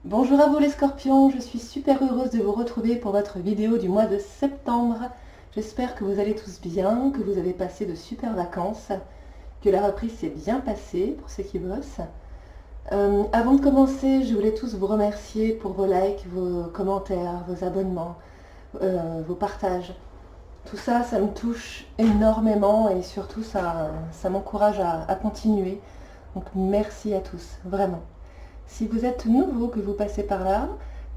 Bonjour à vous les scorpions, je suis super heureuse de vous retrouver pour votre vidéo du mois de septembre. J'espère que vous allez tous bien, que vous avez passé de super vacances, que la reprise s'est bien passée pour ceux qui bossent. Avant de commencer, je voulais tous vous remercier pour vos likes, vos commentaires, vos abonnements, vos partages. Tout ça, ça me touche énormément et surtout ça m'encourage à continuer. Donc merci à tous, vraiment. Si vous êtes nouveau, que vous passez par là,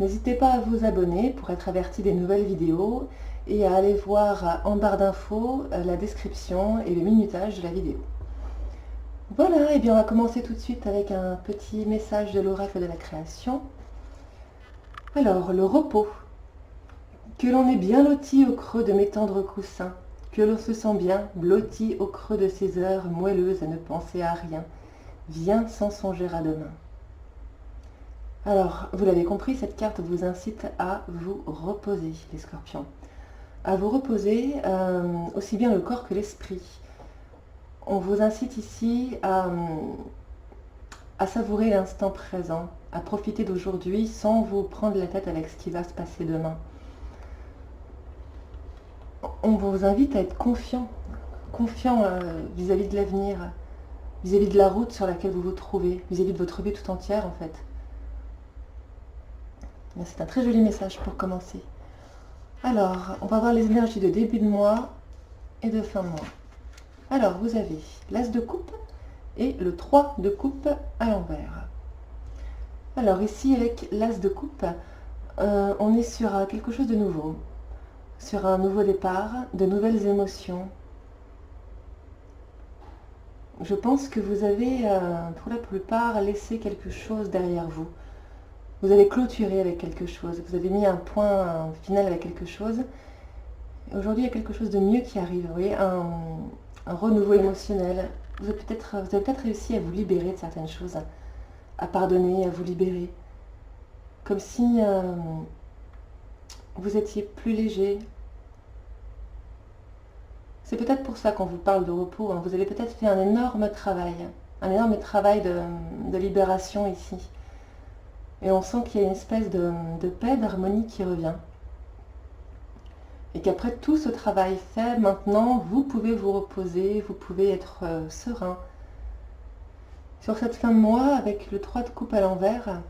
n'hésitez pas à vous abonner pour être averti des nouvelles vidéos et à aller voir en barre d'infos la description et le minutage de la vidéo. Voilà, et bien on va commencer tout de suite avec un petit message de l'oracle de la création. Alors, le repos. Que l'on est bien loti au creux de mes tendres coussins, que l'on se sent bien blotti au creux de ces heures moelleuses à ne penser à rien. Viens sans songer à demain. Alors, vous l'avez compris, cette carte vous incite à vous reposer, les scorpions. À vous reposer, aussi bien le corps que l'esprit. On vous incite ici à savourer l'instant présent, à profiter d'aujourd'hui sans vous prendre la tête avec ce qui va se passer demain. On vous invite à être confiant vis-à-vis de l'avenir, vis-à-vis de la route sur laquelle vous vous trouvez, vis-à-vis de votre vie tout entière en fait. C'est un très joli message pour commencer. Alors, on va voir les énergies de début de mois et de fin de mois. Alors, vous avez l'As de coupe et le 3 de coupe à l'envers. Alors ici, avec l'As de coupe, on est sur quelque chose de nouveau, sur un nouveau départ, de nouvelles émotions. Je pense que vous avez, pour la plupart, laissé quelque chose derrière vous. Vous avez clôturé avec quelque chose, vous avez mis un point final avec quelque chose. Aujourd'hui, il y a quelque chose de mieux qui arrive, vous voyez, un renouveau émotionnel. Vous avez peut-être réussi à vous libérer de certaines choses, à pardonner, à vous libérer. Comme si vous étiez plus léger. C'est peut-être pour ça qu'on vous parle de repos, hein. Vous avez peut-être fait un énorme travail de libération ici. Et on sent qu'il y a une espèce de paix, d'harmonie qui revient. Et qu'après tout ce travail fait, maintenant, vous pouvez vous reposer, vous pouvez être serein. Sur cette fin de mois, avec le 3 de coupe à l'envers,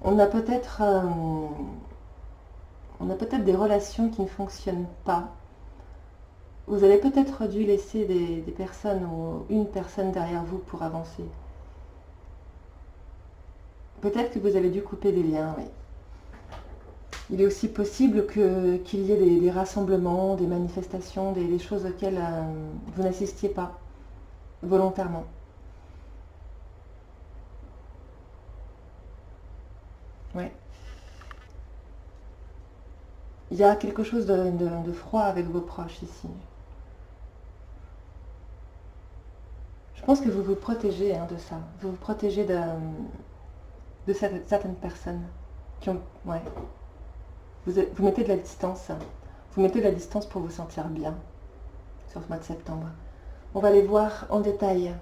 on a peut-être des relations qui ne fonctionnent pas. Vous avez peut-être dû laisser des personnes ou une personne derrière vous pour avancer. Peut-être que vous avez dû couper des liens, oui. Il est aussi possible qu'il y ait des rassemblements, des manifestations, des choses auxquelles vous n'assistiez pas volontairement. Ouais. Il y a quelque chose de froid avec vos proches ici. Je pense que vous vous protégez de ça. Vous vous protégez de certaines personnes qui ont... Ouais. Vous mettez de la distance. Vous mettez de la distance pour vous sentir bien sur ce mois de septembre. On va les voir en détail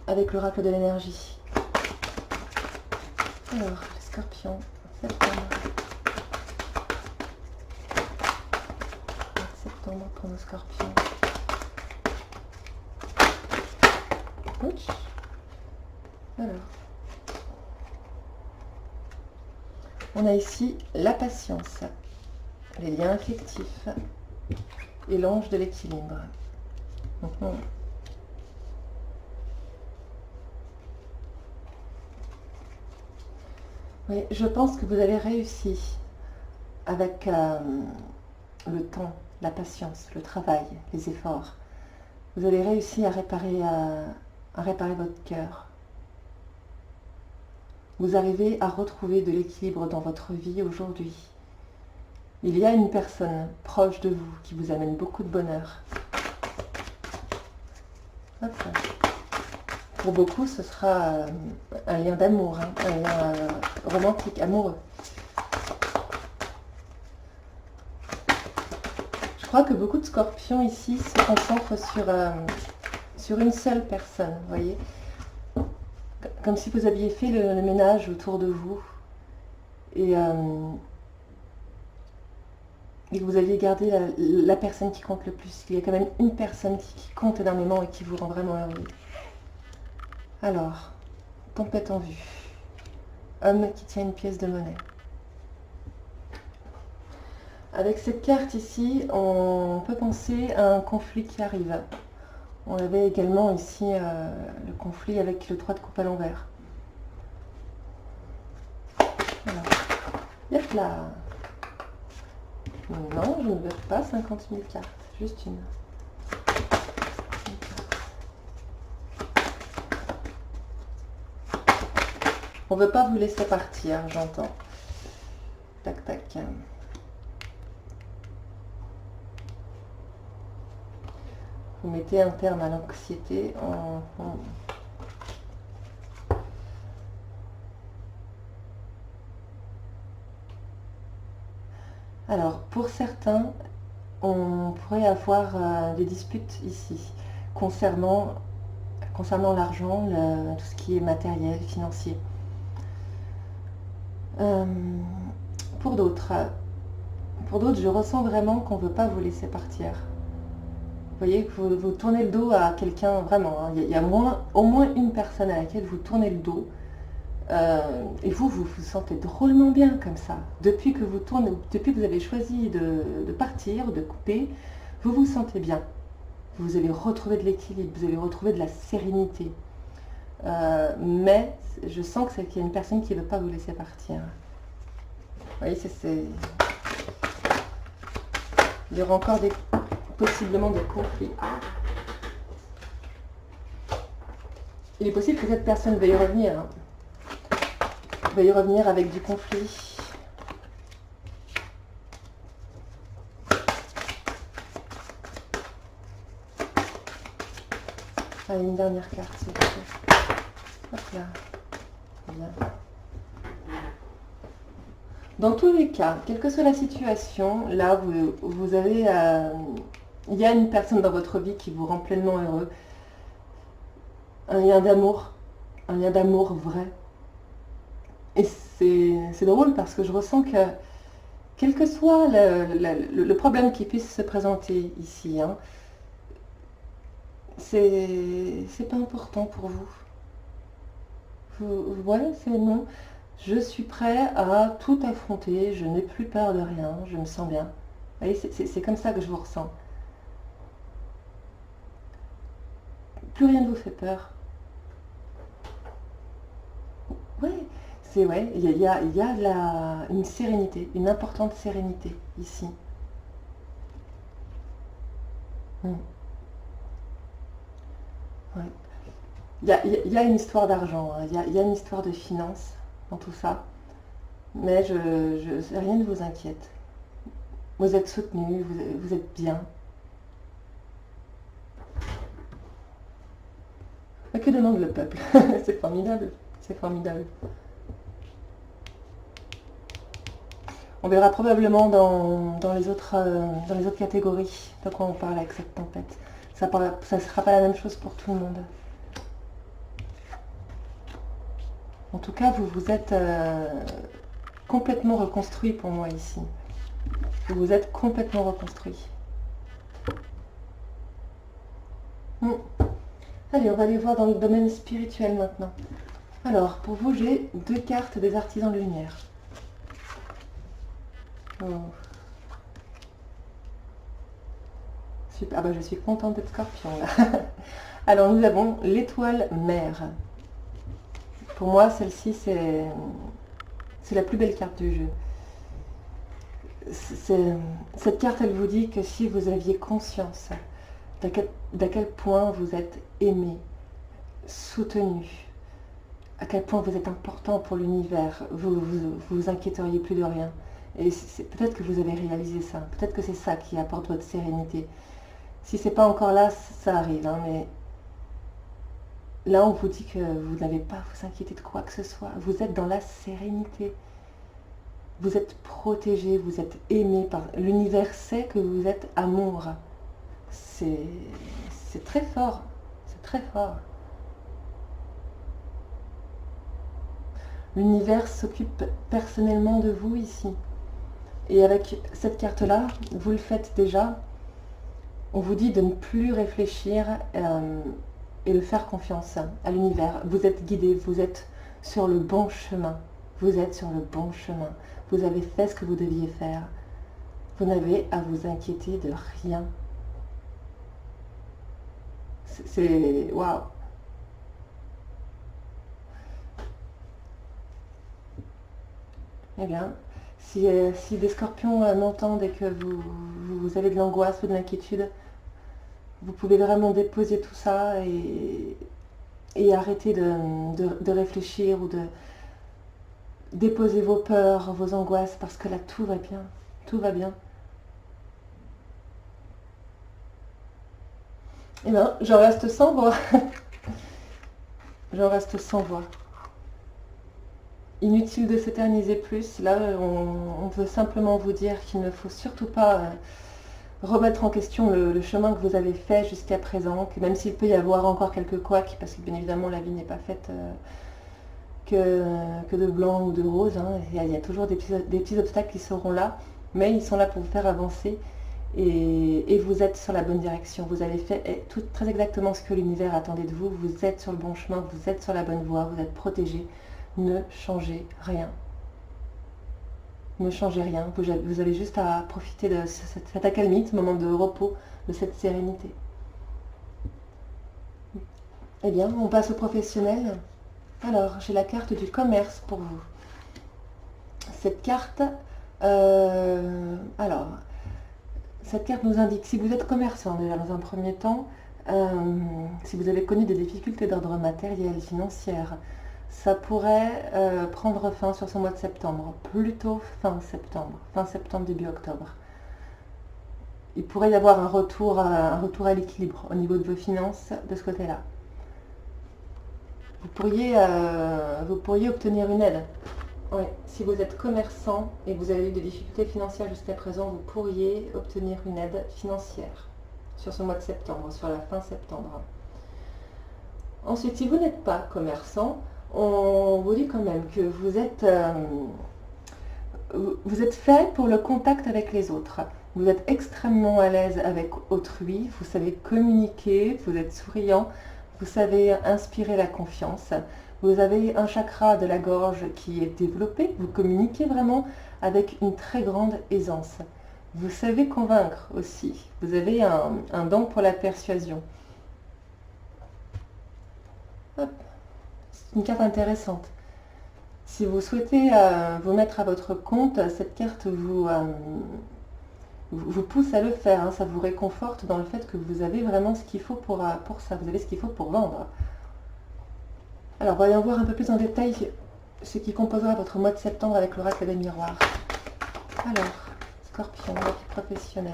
avec l'oracle de l'énergie. Alors, les scorpions, septembre. Septembre pour nos scorpions. Ouch. Alors. On a ici la patience, les liens affectifs et l'ange de l'équilibre. Oui, je pense que vous avez réussi avec le temps, la patience, le travail, les efforts. Vous avez réussi à réparer votre cœur. Vous arrivez à retrouver de l'équilibre dans votre vie aujourd'hui. Il y a une personne proche de vous qui vous amène beaucoup de bonheur. Hop. Pour beaucoup, ce sera un lien d'amour, un lien romantique, amoureux. Je crois que beaucoup de scorpions ici se concentrent sur une seule personne, vous voyez. Comme si vous aviez fait le ménage autour de vous et, et que vous aviez gardé la personne qui compte le plus. Il y a quand même une personne qui compte énormément et qui vous rend vraiment heureux. Alors, tempête en vue. Homme qui tient une pièce de monnaie. Avec cette carte ici, on peut penser à un conflit qui arrive. On avait également ici le conflit avec le 3 de coupe à l'envers. Alors, yep là. Non, je ne veux pas 50 000 cartes, juste une. On ne veut pas vous laisser partir, j'entends. Tac, tac. Vous mettez un terme à l'anxiété en... Alors, pour certains, on pourrait avoir des disputes ici concernant l'argent, tout ce qui est matériel, financier. Pour d'autres, je ressens vraiment qu'on ne veut pas vous laisser partir. Vous voyez que vous tournez le dos à quelqu'un, vraiment. Hein. Il y a au moins une personne à laquelle vous tournez le dos. Et vous vous sentez drôlement bien comme ça. Depuis que vous avez choisi de partir, de couper, vous vous sentez bien. Vous allez retrouver de l'équilibre, vous allez retrouver de la sérénité. Mais je sens qu'il y a une personne qui ne veut pas vous laisser partir. Vous voyez, il y aura encore possiblement des conflits. Il est possible que cette personne veuille revenir. Hein. Veuille revenir avec du conflit. Allez, une dernière carte, s'il vous plaît. Hop là. Bien. Dans tous les cas, quelle que soit la situation, là, vous avez... il y a une personne dans votre vie qui vous rend pleinement heureux. Un lien d'amour vrai. Et c'est drôle parce que je ressens que, quel que soit le problème qui puisse se présenter ici, hein, c'est pas important pour vous. Voilà, c'est non. Je suis prêt à tout affronter, je n'ai plus peur de rien, je me sens bien. Vous voyez, c'est comme ça que je vous ressens. Plus rien ne vous fait peur. Ouais, il y a une sérénité, une importante sérénité ici. Mm. Ouais. Il y a une histoire d'argent, hein, il y a une histoire de finances dans tout ça, mais rien ne vous inquiète. Vous êtes soutenu, vous êtes bien. Mais que demande le peuple? C'est formidable, c'est formidable. On verra probablement dans les autres catégories de quoi on parle avec cette tempête. Ça ne sera pas la même chose pour tout le monde. En tout cas, vous vous êtes complètement reconstruit pour moi ici. Vous vous êtes complètement reconstruit. Allez, on va aller voir dans le domaine spirituel maintenant. Alors, pour vous, j'ai 2 cartes des artisans de lumière. Oh. Super. Ah bah, je suis contente d'être Scorpion là. Alors, nous avons l'étoile mère. Pour moi, celle-ci, c'est la plus belle carte du jeu. Cette carte, elle vous dit que si vous aviez conscience d'à quel point vous êtes aimé, soutenu, à quel point vous êtes important pour l'univers, vous inquiéteriez plus de rien. Et peut-être que vous avez réalisé ça, peut-être que c'est ça qui apporte votre sérénité. Si c'est pas encore là, ça arrive, hein, mais là on vous dit que vous n'avez pas à vous inquiéter de quoi que ce soit. Vous êtes dans la sérénité. Vous êtes protégé, vous êtes aimé par l'univers, sait que vous êtes amour. C'est très fort, c'est très fort. L'univers s'occupe personnellement de vous ici. Et avec cette carte-là, vous le faites déjà. On vous dit de ne plus réfléchir et de faire confiance à l'univers. Vous êtes guidé, vous êtes sur le bon chemin. Vous êtes sur le bon chemin. Vous avez fait ce que vous deviez faire. Vous n'avez à vous inquiéter de rien. C'est... Waouh! Eh bien, si des scorpions m'entendent et que vous avez de l'angoisse ou de l'inquiétude, vous pouvez vraiment déposer tout ça et arrêter de réfléchir ou de déposer vos peurs, vos angoisses, parce que là, tout va bien. Tout va bien. Eh bien, j'en reste sans voix. J'en reste sans voix. Inutile de s'éterniser plus. Là, on veut simplement vous dire qu'il ne faut surtout pas remettre en question le chemin que vous avez fait jusqu'à présent, que même s'il peut y avoir encore quelques couacs, parce que bien évidemment la vie n'est pas faite que de blanc ou de rose, hein. Il y a toujours des petits obstacles qui seront là, mais ils sont là pour vous faire avancer et vous êtes sur la bonne direction. Vous avez fait tout, très exactement ce que l'univers attendait de vous, vous êtes sur le bon chemin, vous êtes sur la bonne voie, vous êtes protégé. Ne changez rien. Ne changez rien. Vous avez juste à profiter de cette accalmie, ce moment de repos, de cette sérénité. Eh bien, on passe au professionnel. Alors, j'ai la carte du commerce pour vous. Cette carte, cette carte nous indique, si vous êtes commerçant déjà dans un premier temps, si vous avez connu des difficultés d'ordre matériel, financière, ça pourrait prendre fin sur ce mois de septembre, plutôt fin septembre, début octobre. Il pourrait y avoir un retour à l'équilibre au niveau de vos finances de ce côté-là. Vous pourriez obtenir une aide. Oui, si vous êtes commerçant et que vous avez eu des difficultés financières jusqu'à présent, vous pourriez obtenir une aide financière sur ce mois de septembre, sur la fin septembre. Ensuite, si vous n'êtes pas commerçant, on vous dit quand même que vous êtes fait pour le contact avec les autres. Vous êtes extrêmement à l'aise avec autrui, vous savez communiquer, vous êtes souriant, vous savez inspirer la confiance. Vous avez un chakra de la gorge qui est développé, vous communiquez vraiment avec une très grande aisance. Vous savez convaincre aussi, vous avez un don pour la persuasion. Hop. C'est une carte intéressante. Si vous souhaitez vous mettre à votre compte, cette carte vous pousse à le faire. Hein. Ça vous réconforte dans le fait que vous avez vraiment ce qu'il faut pour ça. Vous avez ce qu'il faut pour vendre. Alors, voyons voir un peu plus en détail ce qui composera votre mois de septembre avec l'oracle des miroirs. Alors, Scorpion, professionnel.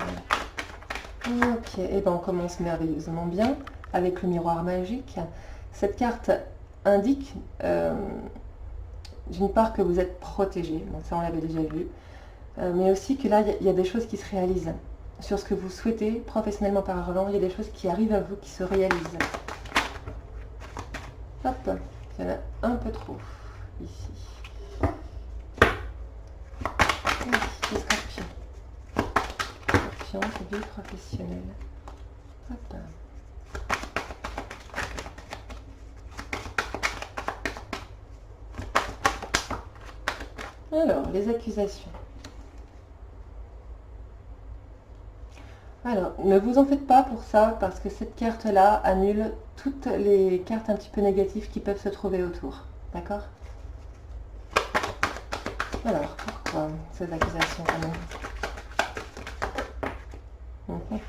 Ok, et bien on commence merveilleusement bien avec le miroir magique. Cette carte indique d'une part que vous êtes protégé, donc ça on l'avait déjà vu, mais aussi que là il y a des choses qui se réalisent. Sur ce que vous souhaitez, professionnellement parlant, il y a des choses qui arrivent à vous, qui se réalisent. Hop, il y en a un peu trop ici. Les scorpions. Scorpion, vie professionnelle. Hop. Alors, les accusations. Alors, ne vous en faites pas pour ça, parce que cette carte-là annule toutes les cartes un petit peu négatives qui peuvent se trouver autour. D'accord? Alors, pourquoi ces accusations quand même?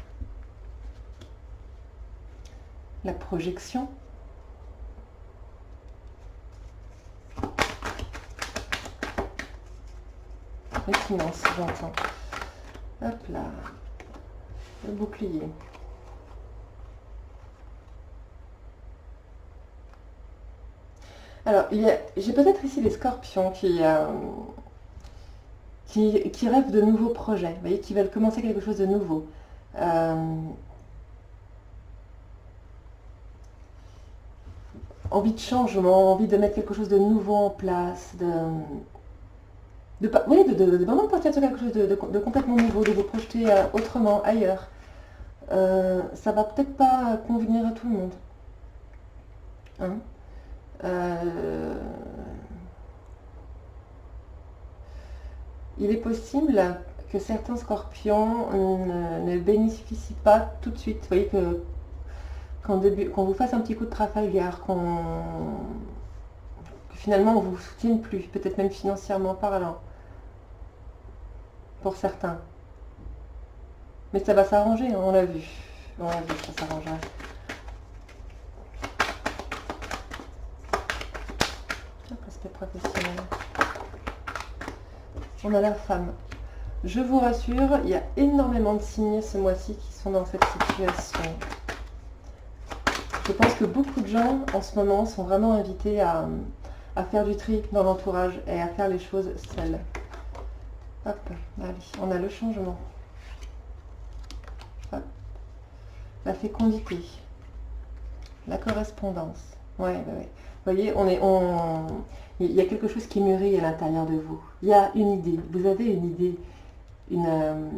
La projection. Les finances, j'entends. Hop là. Le bouclier. Alors, j'ai peut-être ici des scorpions qui rêvent de nouveaux projets, vous voyez, qui veulent commencer quelque chose de nouveau. envie de changement, envie de mettre quelque chose de nouveau en place, oui, de vraiment partir sur quelque chose de complètement nouveau, de vous projeter autrement, ailleurs. Ça va peut-être pas convenir à tout le monde. Hein. Il est possible que certains scorpions ne bénéficient pas tout de suite. Vous voyez que quand vous fasse un petit coup de Trafalgar, que finalement on ne vous soutienne plus, peut-être même financièrement parlant, pour certains. Mais ça va s'arranger, hein, on l'a vu. On l'a vu, ça s'arrangera. Aspect professionnel. On a la femme. Je vous rassure, il y a énormément de signes ce mois-ci qui sont dans cette situation. Je pense que beaucoup de gens en ce moment sont vraiment invités à faire du tri dans l'entourage et à faire les choses seuls. Hop, allez, on a le changement. Hop. La fécondité. La correspondance. Ouais, ouais, ouais. Vous voyez, il y a quelque chose qui mûrit à l'intérieur de vous. Il y a une idée. Vous avez une idée, une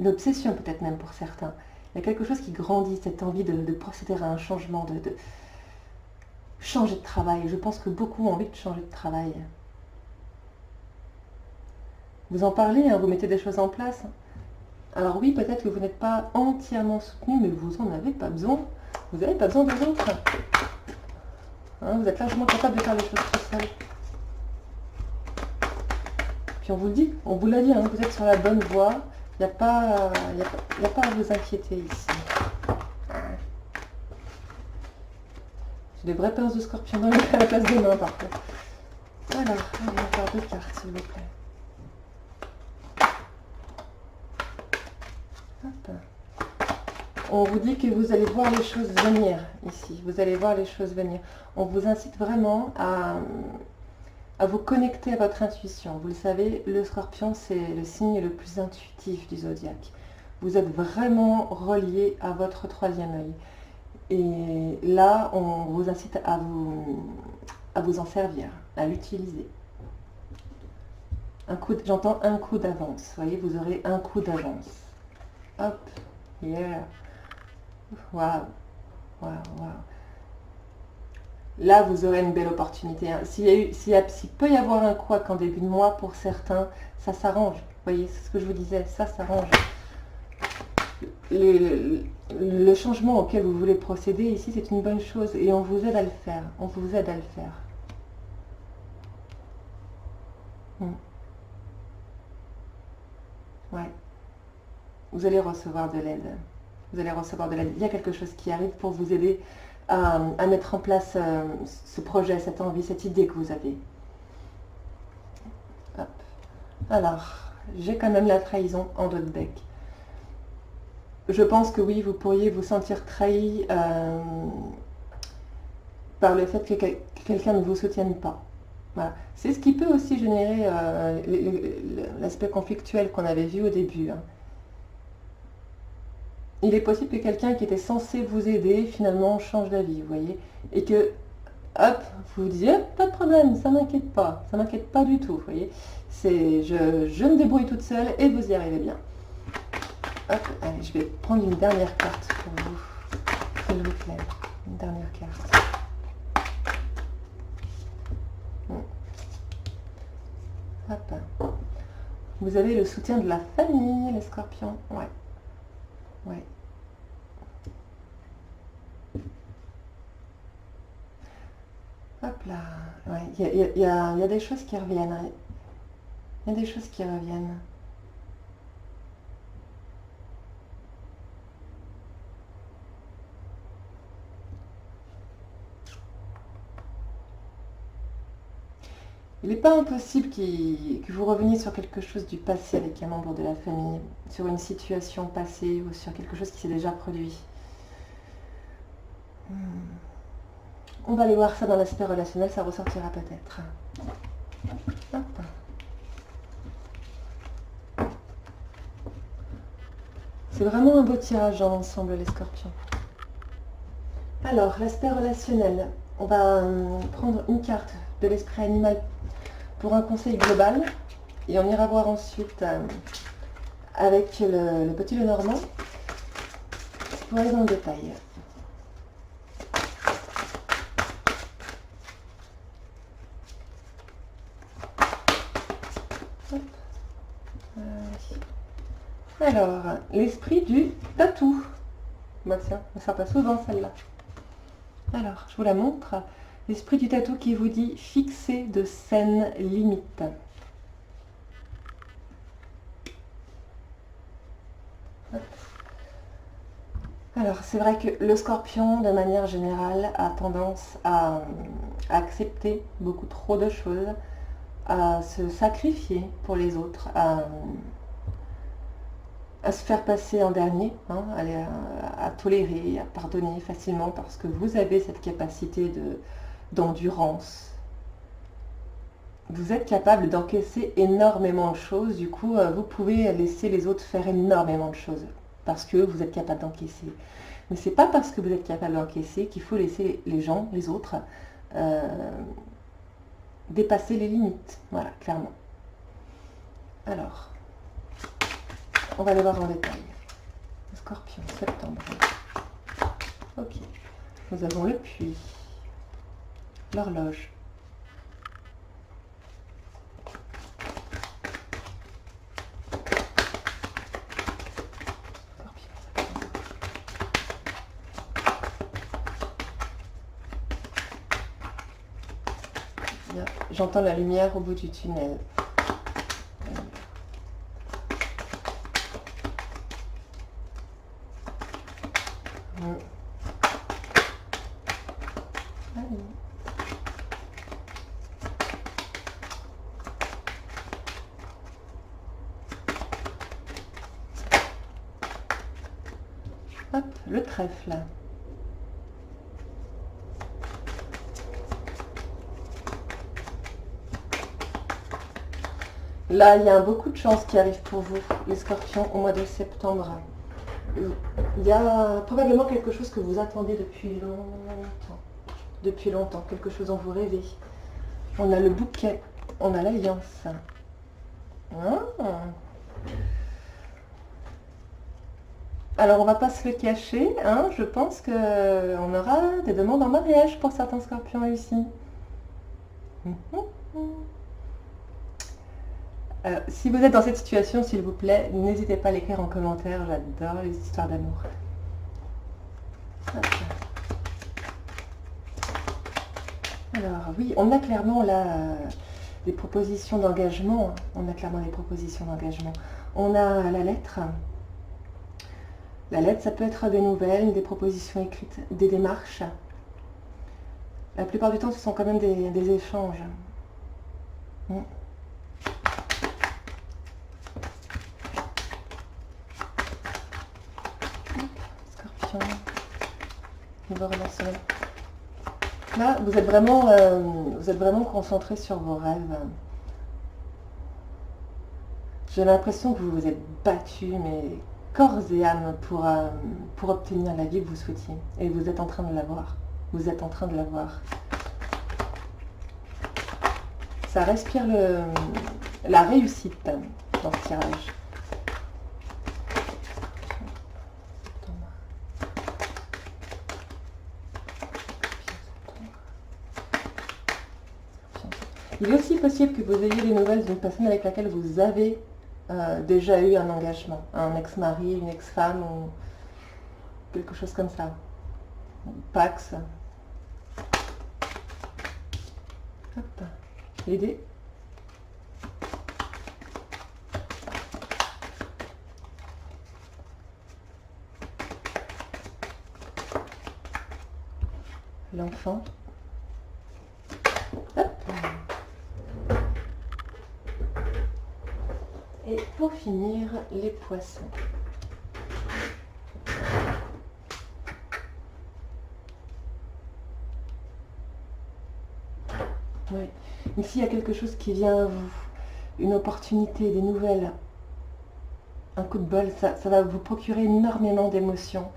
obsession peut-être même pour certains. Il y a quelque chose qui grandit, cette envie de procéder à un changement, de changer de travail. Je pense que beaucoup ont envie de changer de travail. Vous en parlez, hein, vous mettez des choses en place. Alors oui, peut-être que vous n'êtes pas entièrement soutenu, mais vous n'en avez pas besoin. Vous n'avez pas besoin des autres. Hein, vous êtes largement capable de faire les choses tout seul. Puis on vous le dit, on vous l'a dit, hein, vous êtes sur la bonne voie. Il n'y a pas à vous inquiéter ici. J'ai des vraies pinces de scorpion dans à la place des mains par contre. Alors, allez, on va faire 2 cartes s'il vous plaît. Hop. On vous dit que vous allez voir les choses venir ici. Vous allez voir les choses venir. On vous incite vraiment à vous connecter à votre intuition. Vous le savez, le scorpion, c'est le signe le plus intuitif du zodiaque. Vous êtes vraiment relié à votre 3e œil. Et là, on vous incite à vous en servir, à l'utiliser. J'entends un coup d'avance. Vous voyez, vous aurez un coup d'avance. Hop, yeah. Waouh, waouh, waouh. Là, vous aurez une belle opportunité. Hein. S'il peut y avoir un couac en début de mois pour certains, ça s'arrange. Vous voyez, c'est ce que je vous disais, ça s'arrange. Le changement auquel vous voulez procéder ici, c'est une bonne chose et on vous aide à le faire. On vous aide à le faire. Ouais. Vous allez recevoir de l'aide. Vous allez recevoir de l'aide. Il y a quelque chose qui arrive pour vous aider à mettre en place ce projet, cette envie, cette idée que vous avez. Hop. Alors, j'ai quand même la trahison en dos de bec. Je pense que oui, vous pourriez vous sentir trahi par le fait que quelqu'un ne vous soutienne pas. Voilà. C'est ce qui peut aussi générer l'aspect conflictuel qu'on avait vu au début. Hein. Il est possible que quelqu'un qui était censé vous aider, finalement, change d'avis, vous voyez. Et que, hop, vous vous disiez, pas de problème, ça m'inquiète pas du tout, vous voyez. Je me débrouille toute seule et vous y arrivez bien. Hop, allez, je vais prendre une dernière carte pour vous, s'il vous plaît. Une dernière carte. Hop. Vous avez le soutien de la famille, les scorpions. Ouais. Ouais. Hop là. Ouais. Il y a des choses qui reviennent. Hein. Il y a des choses qui reviennent. Il n'est pas impossible que vous reveniez sur quelque chose du passé avec un membre de la famille, sur une situation passée ou sur quelque chose qui s'est déjà produit. On va aller voir ça dans l'aspect relationnel, ça ressortira peut-être. C'est vraiment un beau tirage dans l'ensemble, les scorpions. Alors, l'aspect relationnel. On va prendre une carte de l'esprit animal pour un conseil global et on ira voir ensuite avec le petit Lenormand pour aller dans le détail. Alors, l'esprit du tatou. Bah tiens, ça passe souvent celle-là. Alors, je vous la montre. L'esprit du tatou qui vous dit fixer de saines limites. Alors, c'est vrai que le scorpion, de manière générale, a tendance à accepter beaucoup trop de choses, à se sacrifier pour les autres, à se faire passer en dernier, hein, à tolérer, à pardonner facilement parce que vous avez cette capacité d'endurance. Vous êtes capable d'encaisser énormément de choses, du coup vous pouvez laisser les autres faire énormément de choses parce que vous êtes capable d'encaisser. Mais c'est pas parce que vous êtes capable d'encaisser qu'il faut laisser les gens, les autres, dépasser les limites. Voilà, clairement. Alors, on va les voir en détail. Le Scorpion, septembre. Ok. Nous avons le puits, l'horloge, j'entends la lumière au bout du tunnel. Hop, le trèfle. Là, il y a beaucoup de chances qui arrivent pour vous, les scorpions, au mois de septembre. Il y a probablement quelque chose que vous attendez depuis longtemps. Depuis longtemps, quelque chose dont vous rêvez. On a le bouquet, on a l'alliance. Alors, on va pas se le cacher, hein, je pense qu'on aura des demandes en mariage pour certains scorpions ici. Si vous êtes dans cette situation, s'il vous plaît, n'hésitez pas à l'écrire en commentaire, j'adore les histoires d'amour. Alors oui, on a clairement là des propositions d'engagement, on a clairement des propositions d'engagement. On a la lettre. La lettre, ça peut être des nouvelles, des propositions écrites, des démarches. La plupart du temps, ce sont quand même des échanges. Scorpion. Nouveau relationnel. Là, vous êtes vraiment concentré sur vos rêves. J'ai l'impression que vous vous êtes battu, mais corps et âme pour obtenir la vie que vous souhaitiez. Et vous êtes en train de l'avoir. Vous êtes en train de l'avoir. Ça respire la réussite dans ce tirage. Il est aussi possible que vous ayez des nouvelles d'une personne avec laquelle vous avez déjà eu un engagement, un ex-mari, une ex-femme ou quelque chose comme ça. Pax. Hop. Les dés. L'enfant. Hop. Et pour finir, les poissons. Oui. Ici, il y a quelque chose qui vient à vous. Une opportunité, des nouvelles. Un coup de bol, ça va vous procurer énormément d'émotions.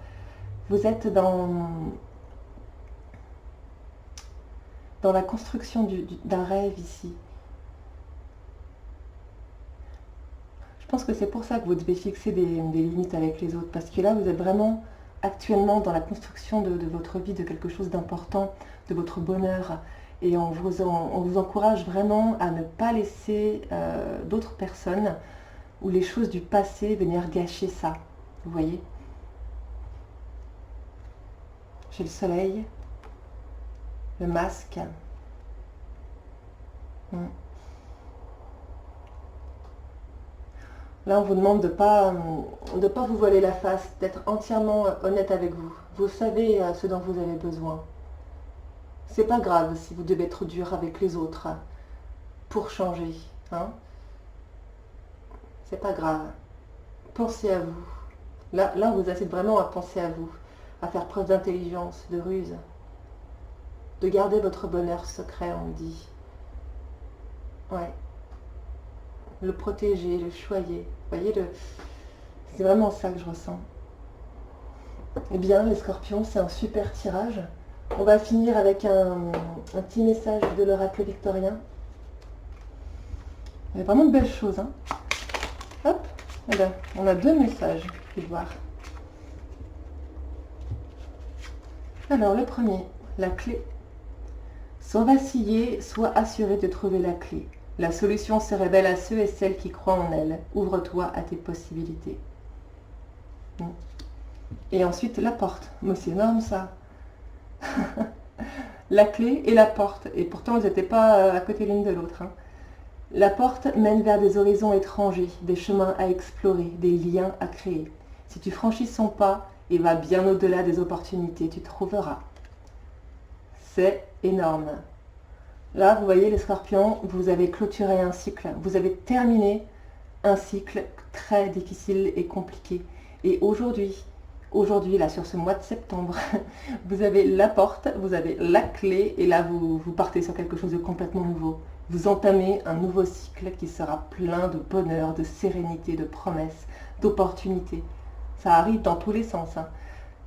Vous êtes dans dans la construction d'un rêve ici. Je pense que c'est pour ça que vous devez fixer des limites avec les autres, parce que là, vous êtes vraiment actuellement dans la construction de votre vie, de quelque chose d'important, de votre bonheur. Et on vous encourage vraiment à ne pas laisser d'autres personnes ou les choses du passé venir gâcher ça. Vous voyez? J'ai le soleil, le masque. Là, on vous demande de pas vous voiler la face, d'être entièrement honnête avec vous. Vous savez ce dont vous avez besoin. C'est pas grave si vous devez être dur avec les autres pour changer. Hein? C'est pas grave. Pensez à vous. Là, on vous incite vraiment à penser à vous, à faire preuve d'intelligence, de ruse, de garder votre bonheur secret, on dit. Ouais. Le protéger, le choyer. Vous voyez, c'est vraiment ça que je ressens. Eh bien, les scorpions, c'est un super tirage. On va finir avec un petit message de l'oracle victorien. Il y a vraiment de belles choses. Hein. Hop, eh bien, on a 2 messages, je vais voir. Alors, le premier, la clé. Sans vaciller, sois assuré de trouver la clé. La solution se révèle à ceux et celles qui croient en elle. Ouvre-toi à tes possibilités. Et ensuite, la porte. Mais c'est énorme, ça. La clé et la porte. Et pourtant, ils n'étaient pas à côté l'une de l'autre. Hein. La porte mène vers des horizons étrangers, des chemins à explorer, des liens à créer. Si tu franchis son pas et vas bien au-delà des opportunités, tu trouveras. C'est énorme. Là, vous voyez les scorpions, vous avez clôturé un cycle. Vous avez terminé un cycle très difficile et compliqué. Et aujourd'hui, là, sur ce mois de septembre, vous avez la porte, vous avez la clé, et là, vous partez sur quelque chose de complètement nouveau. Vous entamez un nouveau cycle qui sera plein de bonheur, de sérénité, de promesses, d'opportunités. Ça arrive dans tous les sens. Hein.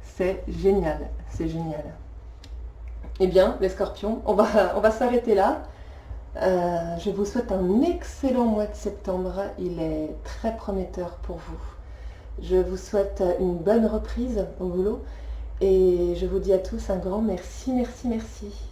C'est génial, c'est génial. Eh bien, les scorpions, on va s'arrêter là. Je vous souhaite un excellent mois de septembre. Il est très prometteur pour vous. Je vous souhaite une bonne reprise au boulot. Et je vous dis à tous un grand merci, merci, merci.